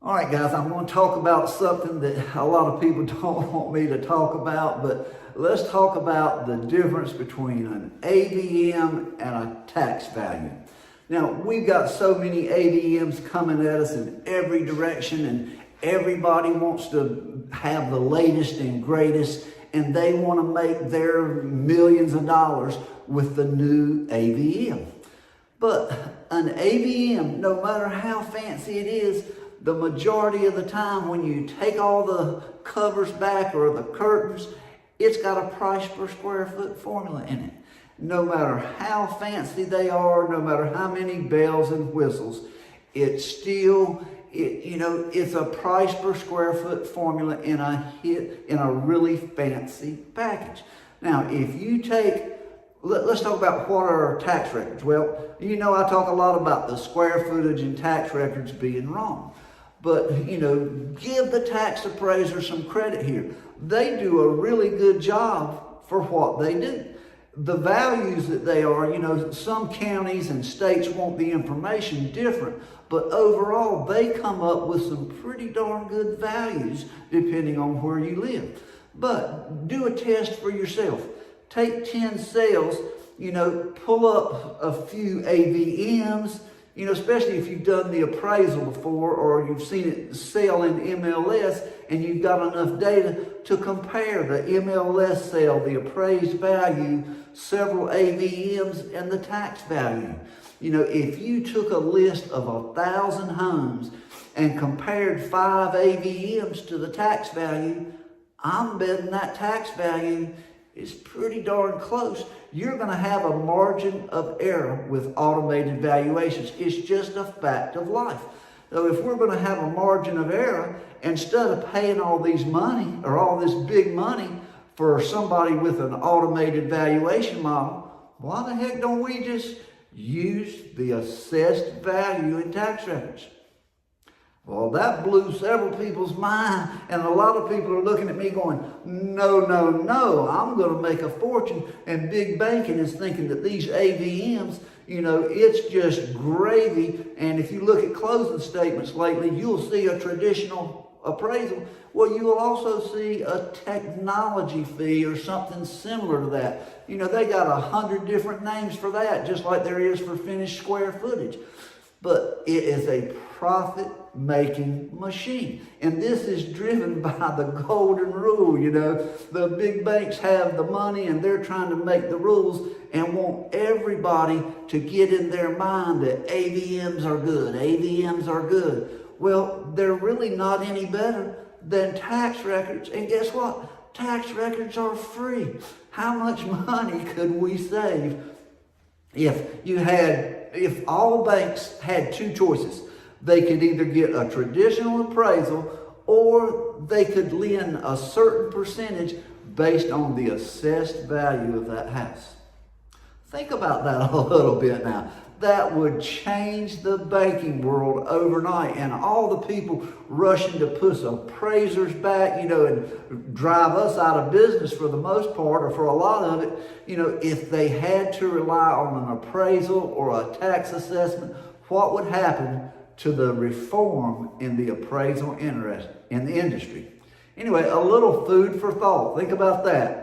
All right, guys, I'm going to talk about something that a lot of people don't want me to talk about, but let's talk about the difference between an AVM and a tax value. Now, we've got so many AVMs coming at us in every direction, and everybody wants to have the latest and greatest, and they want to make their millions of dollars with the new AVM. But an AVM, no matter how fancy it is, the majority of the time when you take all the covers back or the curtains, it's got a price per square foot formula in it. No matter how fancy they are, no matter how many bells and whistles, it's still, it's a price per square foot formula in a really fancy package. Now, if you take, let's talk about what are tax records. Well, I talk a lot about the square footage and tax records being wrong. But, give the tax appraiser some credit here. They do a really good job for what they do. The values that they are, some counties and states want the information different, but overall they come up with some pretty darn good values depending on where you live. But do a test for yourself. Take 10 sales, pull up a few AVMs, especially if you've done the appraisal before or you've seen it sell in MLS and you've got enough data to compare the MLS sale, the appraised value, several AVMs, and the tax value. If you took a list of 1,000 homes and compared 5 AVMs to the tax value, I'm betting that tax value is pretty darn close. You're going to have a margin of error with automated valuations. It's just a fact of life. So if we're going to have a margin of error, instead of paying all these money or all this big money for somebody with an automated valuation model, why the heck don't we just use the assessed value in tax records? Well, that blew several people's mind, and a lot of people are looking at me going, no, I'm going to make a fortune, and big banking is thinking that these AVMs, it's just gravy, and if you look at closing statements lately, you'll see a traditional appraisal. Well, you will also see a technology fee or something similar to that. They got 100 different names for that, just like there is for finished square footage. But it is a profit-making machine. And this is driven by the golden rule, The big banks have the money and they're trying to make the rules and want everybody to get in their mind that AVMs are good, AVMs are good. Well, they're really not any better than tax records. And guess what? Tax records are free. How much money could we save if all banks had two choices? They could either get a traditional appraisal or they could lend a certain percentage based on the assessed value of that house. Think about that a little bit now. That would change the banking world overnight, and all the people rushing to put appraisers back, and drive us out of business for the most part, or for a lot of it, if they had to rely on an appraisal or a tax assessment, what would happen to the reform in the appraisal interest in the industry? Anyway, a little food for thought. Think about that.